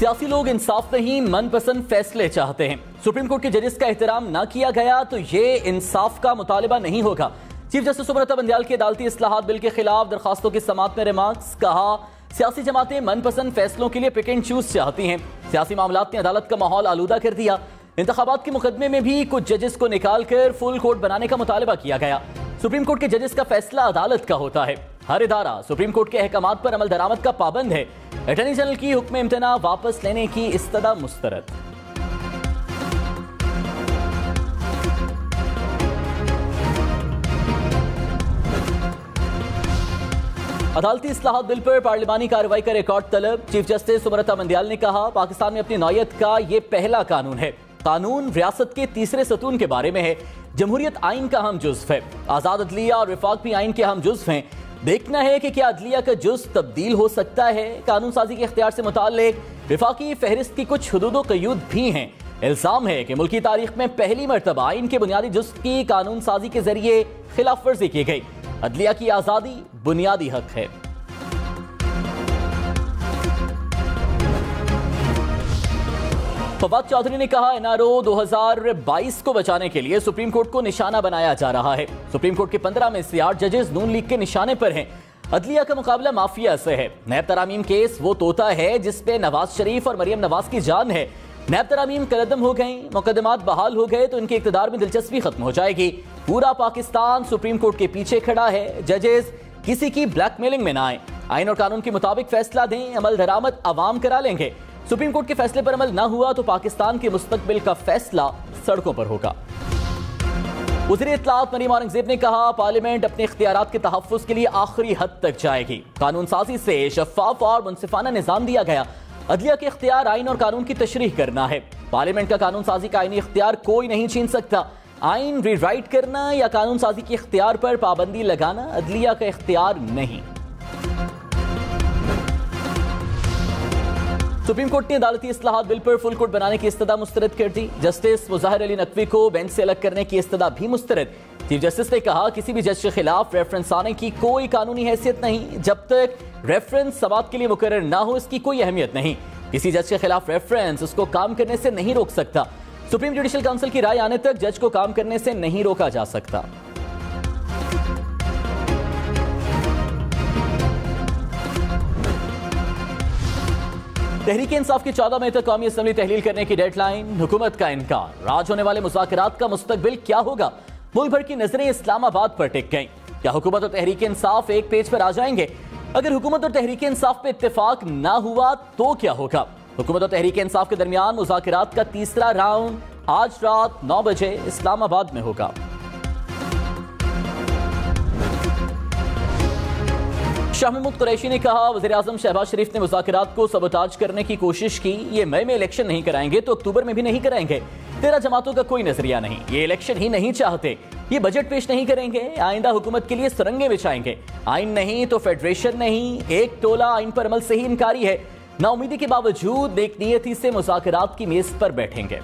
सियासी लोग इंसाफ नहीं, मनपसंद फैसले चाहते हैं। सुप्रीम कोर्ट के जजेस का एहतराम न किया गया तो ये इंसाफ का मुतालिबा नहीं होगा। चीफ जस्टिस सुब्रता बंदयाल की अदालती इस्लाहात बिल के खिलाफ दरखास्तों की समाअत में रिमार्क्स। कहा, सियासी जमातें मनपसंद फैसलों के लिए पिक एंड चूज चाहती हैं। सियासी मामलात ने अदालत का माहौल आलूदा कर दिया। इंतखाबात के मुकदमे में भी कुछ जजेस को निकाल कर फुल कोर्ट बनाने का मुतालिबा किया गया। सुप्रीम कोर्ट के जजेस का फैसला अदालत का होता है। हर इदारा सुप्रीम कोर्ट के अहकामात पर अमल दरामद का पाबंद है। अटॉर्नी जनरल की हुक्म इम्तना वापस लेने की इस्तदा मुस्तरद। अदालती इस्लाहात बिल पर पार्लिमानी कार्रवाई का रिकॉर्ड तलब। चीफ जस्टिस सुब्रता बंदयाल ने कहा, पाकिस्तान में अपनी नौयत का ये पहला कानून है। कानून रियासत के तीसरे सतून के बारे में है। जमहूरियत आइन का अहम जुज़्व है। आजाद अदलिया और विफाक भी आइन के अहम जुज़्व हैं। देखना है कि क्या अदलिया का जुज़्व तब्दील हो सकता है। कानून साजी के इख्तियार से मुताल्लिक विफाकी फहरिस्त की कुछ हुदूद क़यूद भी हैं। इल्जाम है कि मुल्की तारीख में पहली मरतबा आइन के बुनियादी जुज़्व की कानून साजी के जरिए खिलाफ वर्जी की गई। अदलिया की आज़ादी बुनियादी हक है। फवाद चौधरी ने कहा, एनआरओ 2022 को बचाने के लिए सुप्रीम कोर्ट को निशाना बनाया जा रहा है। सुप्रीम कोर्ट के 15 में से 8 जजेस नून लीग के निशाने पर हैं। अदलिया का मुकाबला माफिया से है। नैब तरामीम केस वो तोता है जिसपे नवाज शरीफ और मरियम नवाज की जान है। नैब तरामीम कलदम हो गई, मुकदमात बहाल हो गए तो इनके इक़्तिदार में दिलचस्पी खत्म हो जाएगी। पूरा पाकिस्तान सुप्रीम कोर्ट के पीछे खड़ा है। जजेस किसी की ब्लैकमेलिंग में ना आए, आइन और कानून के मुताबिक फैसला दें। अमल दरामद अवाम करा लेंगे। सुप्रीम कोर्ट के फैसले पर अमल ना हुआ तो पाकिस्तान के मुस्तकबिल का फैसला सड़कों पर होगा। वज़ीर इत्तलाआत मरीम औरंगज़ेब ने कहा, पार्लियामेंट अपने इख्तियारात के तहफ़्फ़ुज़ के लिए आखिरी हद तक जाएगी। कानून साजी से शफ़ाफ और मुनसिफाना निज़ाम दिया गया। अदलिया के इख्तियार आइन और कानून की तशरीह करना है। पार्लियामेंट का कानून साजी का आइनी इख्तियार कोई नहीं छीन सकता। आइन रीराइट करना या कानून साजी के इख्तियार पर पाबंदी लगाना अदलिया का इख्तियार नहीं। सुप्रीम कोर्ट ने अदालती इस्लाहात बिल पर फुल कोर्ट बनाने की इस्तदा मुस्तरद कर दी। जस्टिस मुज़ाहिर अली नकवी को बेंच से अलग करने की इस्तदा भी मुस्तरद। चीफ जस्टिस ने कहा, किसी भी जज के खिलाफ रेफरेंस आने की कोई कानूनी हैसियत नहीं। जब तक रेफरेंस समाअत के लिए मुकर्रर ना हो इसकी कोई अहमियत नहीं। किसी जज के खिलाफ रेफरेंस उसको काम करने से नहीं रोक सकता। सुप्रीम जुडिशल काउंसिल की राय आने तक जज को काम करने से नहीं रोका जा सकता। तहरीक इंसाफ की 14 मई तक कौमी असम्बली तहलील करने की डेडलाइन। हुकूमत का इनकार। राज होने वाले मुज़ाकरात का मुस्तकबिल क्या होगा। मुल्क भर की नजरें इस्लामाबाद पर टिक गईं। क्या हुकूमत और तहरीक इंसाफ एक पेज पर आ जाएंगे। अगर हुकूमत और तहरीक इंसाफ पे इत्तेफाक ना हुआ तो क्या होगा। हुकूमत और तहरीक इंसाफ के दरमियान मुज़ाकरात का तीसरा राउंड आज रात 9 बजे इस्लामाबाद में होगा। शाह महमूद कुरैशी ने कहा, वज़ीर आज़म शहबाज शरीफ ने मुज़ाकरात को सबोताज करने की कोशिश की। ये मई में इलेक्शन नहीं कराएंगे तो अक्टूबर में भी नहीं कराएंगे। 13 जमातों का कोई नजरिया नहीं। ये इलेक्शन ही नहीं चाहते। ये बजट पेश नहीं करेंगे। आइंदा हुकूमत के लिए सुरंगें बिछाएंगे। आइन नहीं तो फेडरेशन नहीं। एक टोला आइन पर अमल से ही इनकारी है। नाउमीदी के बावजूद नेकनियती से मुज़ाकरात की मेज पर बैठेंगे।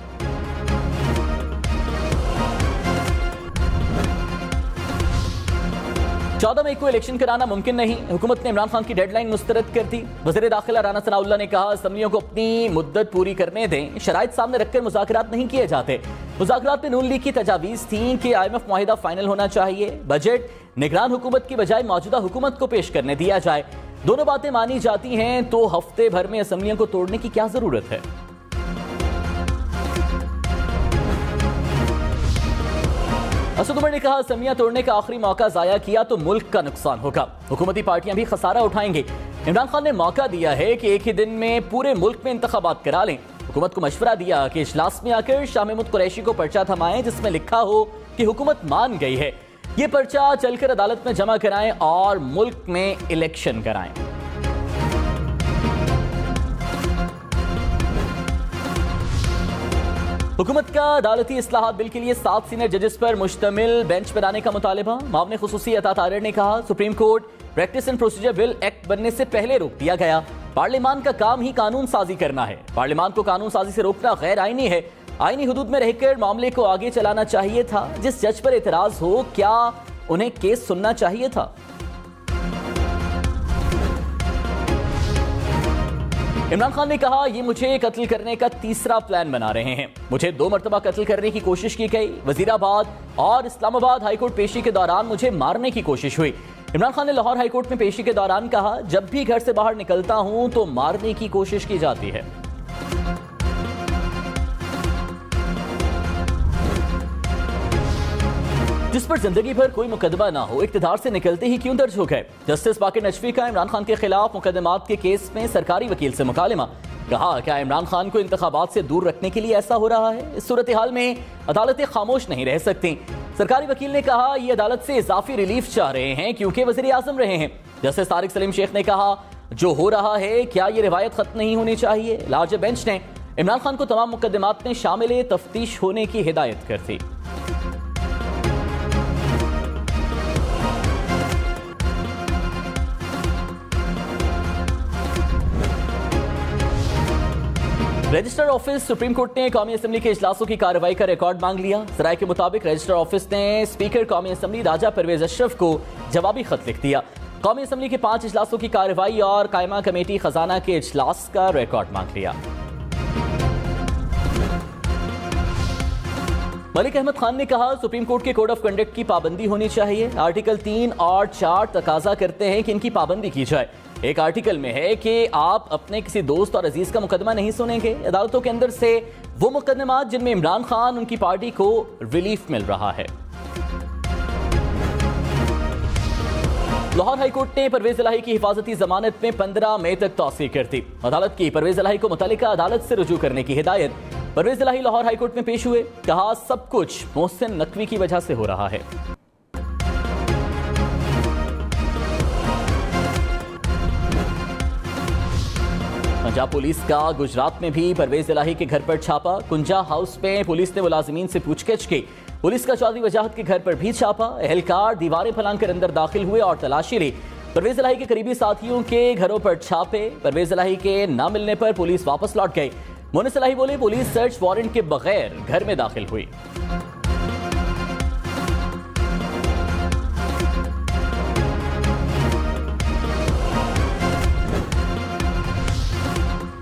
14 मई को इलेक्शन कराना मुमकिन नहीं। हुकूमत ने इमरान खान की डेडलाइन मुस्तरद कर दी। वज़ीर दाखिला राना सनाउल्लाह ने कहा, असम्बलियों को अपनी मुद्दत पूरी करने दें। शराइत सामने रखकर मुज़ाकरात नहीं किए जाते। मुज़ाकरात में नून लीग की तजावीज़ थी कि IMF मुआहिदा फाइनल होना चाहिए। बजट निगरान हुकूमत की बजाय मौजूदा हुकूमत को पेश करने दिया जाए। दोनों बातें मानी जाती हैं तो हफ्ते भर में असम्बलियों को तोड़ने की क्या जरूरत है। असद उमर ने कहा, असम्बलियां तोड़ने का आखिरी मौका जाया किया तो मुल्क का नुकसान होगा। हुकूमती पार्टियां भी खसारा उठाएंगी। इमरान खान ने मौका दिया है कि एक ही दिन में पूरे मुल्क में इंतखाबात करा लें। हुकूमत को मशवरा दिया कि इजलास में आकर शाह महमूद कुरैशी को पर्चा थमाएं जिसमें लिखा हो कि हुकूमत मान गई है। ये पर्चा चलकर अदालत में जमा कराएं और मुल्क में इलेक्शन कराएं। हुकूमत का अदालती इस्लाहात बिल के लिए 7 सीनियर जजेस पर मुश्तमिल बेंच बनाने का मुतालिबा। मामले खुसूसी अता तारिर ने कहा, supreme court practice and procedure bill act बनने से पहले रोक दिया गया। पार्लियामान का काम ही कानून साजी करना है। पार्लियामान को कानून साजी से रोकना गैर आईनी है। आईनी हुदूद में रहकर मामले को आगे चलाना चाहिए था। जिस जज पर एतराज हो क्या उन्हें केस सुनना चाहिए था। इमरान खान ने कहा, ये मुझे कत्ल करने का तीसरा प्लान बना रहे हैं। मुझे 2 मरतबा कत्ल करने की कोशिश की गई। वजीराबाद और इस्लामाबाद हाईकोर्ट पेशी के दौरान मुझे मारने की कोशिश हुई। इमरान खान ने लाहौर हाईकोर्ट में पेशी के दौरान कहा, जब भी घर से बाहर निकलता हूं तो मारने की कोशिश की जाती है। जिस पर जिंदगी भर कोई मुकदमा ना हो, इक्तिदार से निकलते ही क्यों दर्ज हो गए? जस्टिस बाकिर नजफी का इमरान खान के खिलाफ मुकदमात के केस में सरकारी वकील से मुकालमा। कहा, क्या इमरान खान को इंतखाबात से दूर रखने के लिए ऐसा हो रहा है? इस सूरत हाल में अदालतें खामोश नहीं रह सकती। सरकारी वकील ने कहा, ये अदालत से इजाफी रिलीफ चाह रहे हैं क्योंकि वजीर आजम रहे हैं। जस्टिस तारिक सलीम शेख ने कहा, जो हो रहा है क्या ये रिवायत खत्म नहीं होनी चाहिए? लार्ज बेंच ने इमरान खान को तमाम मुकदमात में शामिल तफ्तीश होने की हिदायत कर दी। रजिस्ट्रार ऑफिस सुप्रीम कोर्ट ने कौमी असेंबली के इजलासों की कार्रवाई का रिकॉर्ड मांग लिया। सराय के मुताबिक रजिस्ट्रार ऑफिस ने स्पीकर कौमी असेंबली राजा परवेज अशरफ को जवाबी खत लिख दिया। कौमी असेंबली के 5 इजलासों की कार्रवाई और कायमा कमेटी खजाना के इजलास का रिकॉर्ड मांग लिया। मलिक अहमद खान ने कहा, सुप्रीम कोर्ट के कोड ऑफ कंडक्ट की पाबंदी होनी चाहिए। आर्टिकल 3 और 4 तकाजा करते हैं कि इनकी पाबंदी की जाए। एक आर्टिकल में है कि आप अपने किसी दोस्त और अजीज का मुकदमा नहीं सुनेंगे। अदालतों के अंदर से वो मुकदमात जिनमें इमरान खान उनकी पार्टी को रिलीफ मिल रहा है। लाहौर हाईकोर्ट ने परवेज इलाही की हिफाजती जमानत में 15 मई तक तौसीह कर दी। अदालत की परवेज इलाही को मुतल्लिका अदालत से रुजू करने की हिदायत। परवेज इलाही लाहौर हाईकोर्ट में पेश हुए। कहा, सब कुछ मोहसिन नकवी की वजह से हो रहा है। पंजाब पुलिस का गुजरात में भी परवेज इलाही के घर पर छापा। कुंजा हाउस में पुलिस ने मुलाजिमीन से पूछताछ की। पुलिस का चौधरी वजाहत के घर पर भी छापा। एहलकार दीवारें फलांकर अंदर दाखिल हुए और तलाशी ली। परवेज इलाही के करीबी साथियों के घरों पर छापे। परवेज इलाही के न मिलने पर पुलिस वापस लौट गई। मोनिस इलाही बोले, पुलिस सर्च वारंट के बगैर घर में दाखिल हुई।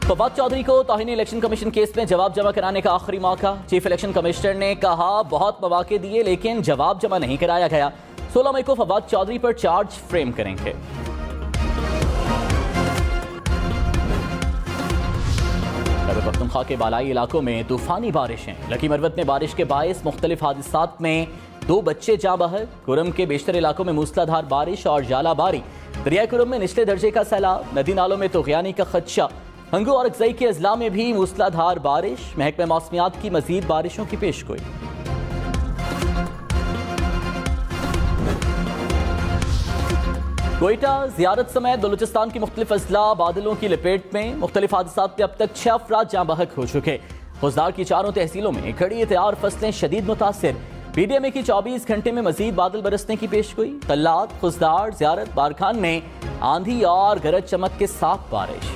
फवाद चौधरी को तौहीन इलेक्शन कमीशन केस में जवाब जमा कराने का आखिरी मौका। चीफ इलेक्शन कमिश्नर ने कहा, बहुत मौके दिए लेकिन जवाब जमा नहीं कराया गया। 16 मई को फवाद चौधरी पर चार्ज फ्रेम करेंगे। खैबर पख्तूनख्वा के बालाई इलाकों में तूफानी बारिशें। लकी मरवत में बारिश के बायस मुख्तलिफ हादसात में 2 बच्चे जाँ बहक। कुरम के बेशतर इलाकों में मूसलाधार बारिश और जालाबारी। दरिया कुरम में निचले दर्जे का सैलाब। नदी नालों में तूग़यानी का खदशा। हंगू और अक्सई के अजला में भी मूसलाधार बारिश। महकमे मौसमियात की मजीद बारिशों की पेशगोई। कोयटा जियारत समेत बलूचिस्तान की मुख्तलिफ अजला बादलों की लपेट में। मुख्तलिफ हादसात में अब तक 6 अफराद जाँ बहक हो चुके। खुजदार की 4 तहसीलों में खड़ी तैयार फसलें शदीद मुतासिर। पीडीएमए की 24 घंटे में मजीद बादल बरसने की पेशगोई। तल्लात, खुजदार, जियारत, बारखान में आंधी और गरज चमक के साथ बारिश।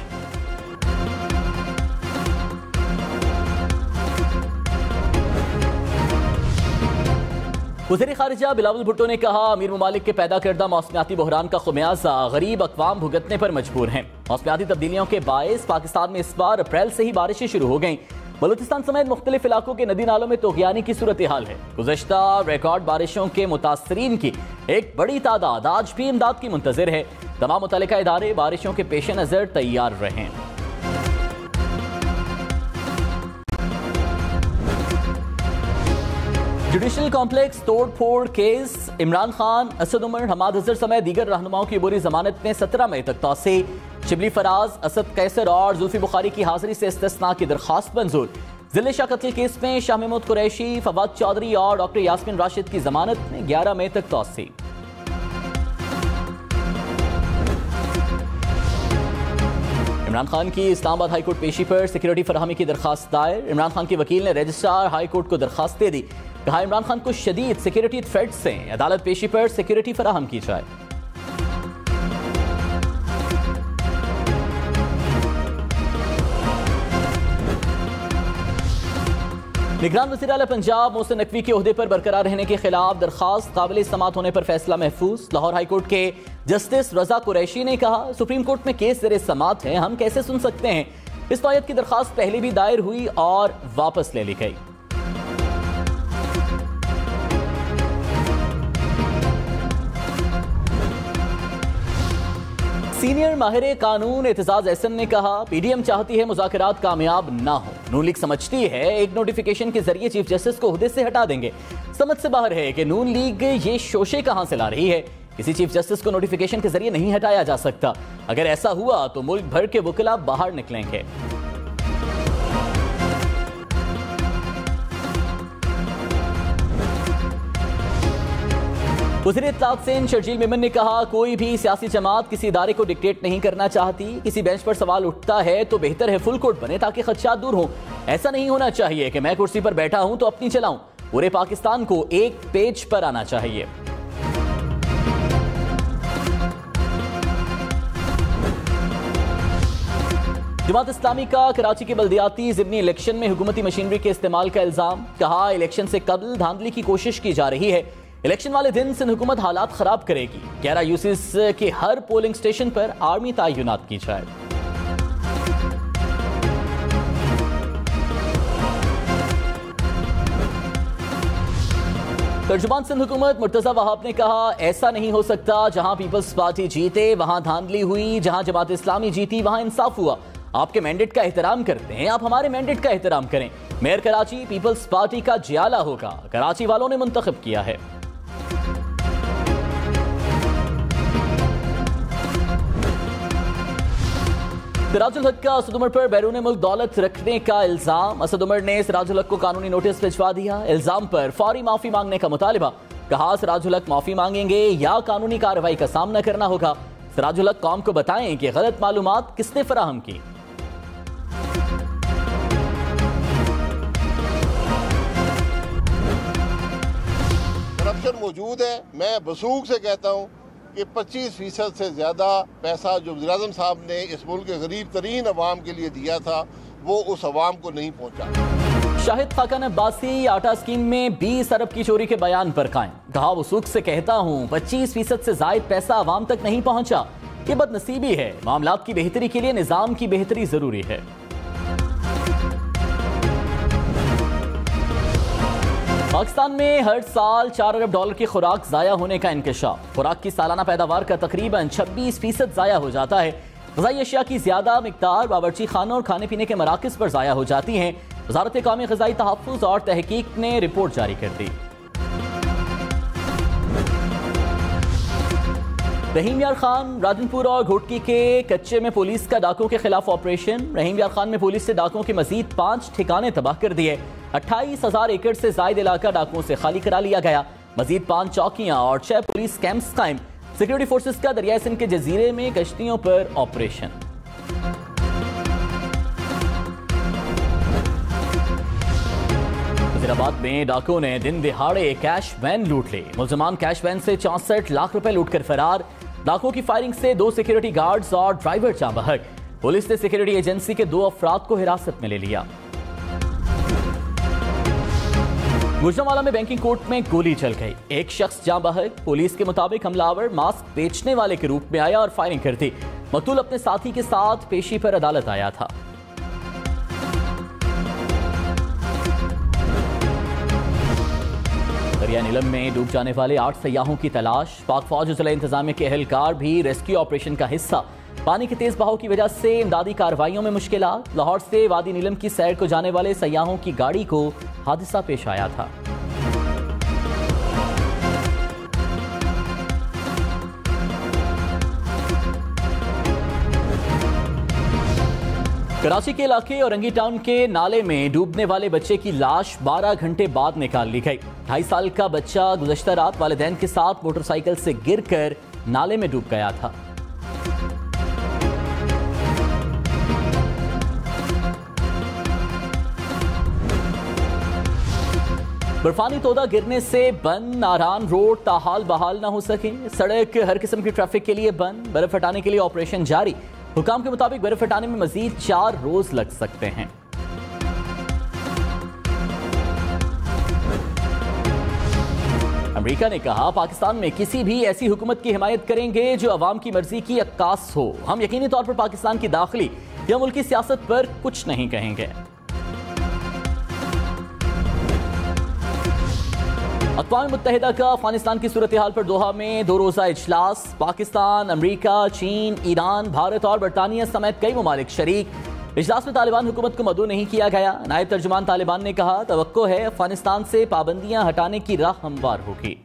वज़ीर ख़ारिजा बिलावल भुट्टो ने कहा, अमीर ममालिक के पैदा करदा मौसमियाती बहरान का खुमियाजा गरीब अक़वाम भुगतने पर मजबूर हैं। मौसमियाती तब्दीलियों के बायस पाकिस्तान में इस बार अप्रैल से ही बारिशें शुरू हो गईं। बलूचिस्तान समेत मुख्तलिफ इलाकों के नदी नालों में तूग़यानी की सूरत हाल है। गुज़श्ता रिकॉर्ड बारिशों के मुतासरीन की एक बड़ी तादाद आज भी इमदाद की मुंतज़िर है। तमाम मुतल्लिका इदारे बारिशों के पेश नज़र तैयार रहें। जुडिशल कॉम्प्लेक्स तोड़ फोड़ केस। इमरान खान, असद उमर, हमाद अजहर समेत दीगर रहनुमाओं की अबूरी जमानत में 17 मई तक तौसी। शिबली फराज, असद कैसर और जुल्फी बुखारी की हाजिरी से इस्तिस्ना की दरख्वास्त मंजूर। जिले शाह कत्ल केस में शाह महमूद कुरैशी, फवाद चौधरी और डॉक्टर यास्मीन राशिद की जमानत में 11 मई तक तौसी। इमरान खान की इस्लामाबाद हाईकोर्ट पेशी पर सिक्योरिटी फराहमी की दरखास्त दायर। इमरान खान के वकील ने रजिस्ट्रार हाईकोर्ट को दरखास्त दे दी। कहा, इमरान खान को शदीद सिक्योरिटी थ्रेट से अदालत पेशी पर सिक्योरिटी फराहम की जाए। निगरान वज़ीर आला पंजाब मोहसिन नकवी के ओहदे पर बरकरार रहने के खिलाफ दरखास्त काबिल समाअत होने पर फैसला महफूज। लाहौर हाईकोर्ट के जस्टिस रजा कुरैशी ने कहा, सुप्रीम कोर्ट में केस ज़ेर समाअत है, हम कैसे सुन सकते हैं इस नौयत की दरखास्त पहले भी दायर हुई और वापस ले ली गई। सीनियर माहिर कानून एतजाज एहसन ने कहा, पीडीएम चाहती है मुज़ाकरात कामयाब ना हो। नून लीग समझती है एक नोटिफिकेशन के जरिए चीफ जस्टिस को ओहदे से हटा देंगे। समझ से बाहर है कि नून लीग ये शोशे कहां से ला रही है। किसी चीफ जस्टिस को नोटिफिकेशन के जरिए नहीं हटाया जा सकता। अगर ऐसा हुआ तो मुल्क भर के वकीला बाहर निकलेंगे। वज़ीर इत्तलात सिंध शर्जील मेमन ने कहा, कोई भी सियासी जमात किसी इदारे को डिक्टेट नहीं करना चाहती। किसी बेंच पर सवाल उठता है तो बेहतर है फुल कोर्ट बने ताकि खदशात दूर हों। ऐसा नहीं होना चाहिए कि मैं कुर्सी पर बैठा हूं तो अपनी चलाऊं। पूरे पाकिस्तान को एक पेज पर आना चाहिए। जमात इस्लामी का कराची के बल्दियाती ज़िमनी इलेक्शन में हुकूमती मशीनरी के इस्तेमाल का इल्जाम। कहा, इलेक्शन से कबल धांधली की कोशिश की जा रही है। इलेक्शन वाले दिन सिंध हुकूमत हालात खराब करेगी। 11 यूसीस के हर पोलिंग स्टेशन पर आर्मी तैनात की जाए। तर्जुमान सिंध हुकूमत मुर्तजा वहाब ने कहा, ऐसा नहीं हो सकता। जहां पीपल्स पार्टी जीते वहां धांधली हुई, जहां जमात इस्लामी जीती वहां इंसाफ हुआ। आपके मैंडेट का एहतराम करते हैं, आप हमारे मैंडेट का एहतराम करें। मेयर कराची पीपल्स पार्टी का जियाला होगा, कराची वालों ने मुंतखब किया है। सिराजुल हक का असद उमर पर बैरून मुल्क दौलत रखने का इल्जाम। असद उमर ने सिराजुल हक को कानूनी नोटिस भिजवा दिया। इल्जाम पर फौरी माफी मांगने का मुतालिबा। कहा, सिराजुल हक माफी मांगेंगे या कानूनी कार्रवाई का सामना करना होगा। सिराजुल हक कौम को बताएं कि गलत मालूमात किसने फराहम की। करप्शन मौजूद है। मैं वसूख से कहता हूँ कि 25% से ज़्यादा पैसा जो वज़ीर-ए-आज़म साहब ने इस मुल्क के गरीब तरीन अवाम के लिए दिया था वो उस अवाम को नहीं पहुँचा। शाहिद खाकान अब्बासी आटा स्कीम में 20 अरब की चोरी के बयान पर कायम। कहा, वसूख से कहता हूँ 25% से जायद पैसा अवाम तक नहीं पहुँचा। ये बदनसीबी है। मामलात की बेहतरी के लिए निज़ाम की बेहतरी जरूरी है। पाकिस्तान में हर साल 4 अरब डॉलर की खुराक जाया होने का इंकशाफ। खुराक की सालाना पैदावार का तकरीबन 26% जाया हो जाता है। ग़िज़ाई अशिया की ज्यादा मिकदार बावर्ची खानों और खाने पीने के मराकज़ पर जाया हो जाती हैं। वज़ारत कौमी ग़िज़ाई तहफ़्फ़ुज़ और तहकीक ने रिपोर्ट जारी कर दी। रहीम यार खान राजनपुर और घोटकी के कच्चे में पुलिस का डाकुओं के खिलाफ ऑपरेशन। रहीम यार खान में पुलिस से डाकुओं के मजीद 5 ठिकाने तबाह कर दिए। 28,000 एकड़ से जायद इलाका डाकुओं से खाली करा लिया गया। मजीद 5 चौकियां और 6 पुलिस कैंप्स कायम। सिक्योरिटी फोर्सेस का दरियाई सिंध के जजीरे में कश्तियों पर ऑपरेशन। वज़ीराबाद में डाकुओं ने दिन दिहाड़े कैश वैन लूट ली। मुलजमान कैश वैन से 64 लाख रुपए लूटकर फरार। डाकुओं की फायरिंग से 2 सिक्योरिटी गार्ड्स और ड्राइवर जाँ बहक। पुलिस ने सिक्योरिटी एजेंसी के 2 अफराद को हिरासत में ले लिया। गुजरांवाला में बैंकिंग कोर्ट में गोली चल गई। एक शख्स जाँ बहक। पुलिस के मुताबिक हमलावर मास्क बेचने वाले के रूप में आया और फायरिंग कर दी। मकतूल अपने साथी के साथ पेशी पर अदालत आया था। दरिया नीलम में डूब जाने वाले 8 सयाहों की तलाश। पाक फौज और जिला इंतजामिया के एहलकार भी रेस्क्यू ऑपरेशन का हिस्सा। पानी के तेज बहाव की वजह से इमदादी कार्रवाइयों में मुश्किलात। लाहौर से वादी नीलम की सैर को जाने वाले सयाहों की गाड़ी को हादसा पेश आया था। कराची के इलाके औरंगी टाउन के नाले में डूबने वाले बच्चे की लाश 12 घंटे बाद निकाल ली गई। 2.5 साल का बच्चा गुज़श्ता रात वालिदैन के साथ मोटरसाइकिल से गिरकर नाले में डूब गया था। बर्फानी तोदा गिरने से बंद नारान रोड ताहाल बहाल न हो सके। सड़क हर किस्म की ट्रैफिक के लिए बंद। बर्फ हटाने के लिए ऑपरेशन जारी। हुकाम के मुताबिक बर्फ हटाने में मजीद 4 रोज लग सकते हैं। अमेरिका ने कहा, पाकिस्तान में किसी भी ऐसी हुकूमत की हिमायत करेंगे जो अवाम की मर्जी की अक्कास हो। हम यकीनी तौर पर पाकिस्तान की दाखिली या मुल्की सियासत पर कुछ नहीं कहेंगे। अक़वाम मुत्तहिदा का अफगानिस्तान की सूरत हाल पर दोहा में 2 रोज़ा इजलास। पाकिस्तान, अमरीका, चीन, ईरान, भारत और बरतानिया समेत कई ममालिक शरीक। इजलास में तालिबान हुकूमत को मदऊ नहीं किया गया। नायब तर्जुमान तालिबान ने कहा, तवक्को है अफगानिस्तान से पाबंदियां हटाने की राह हमवार होगी।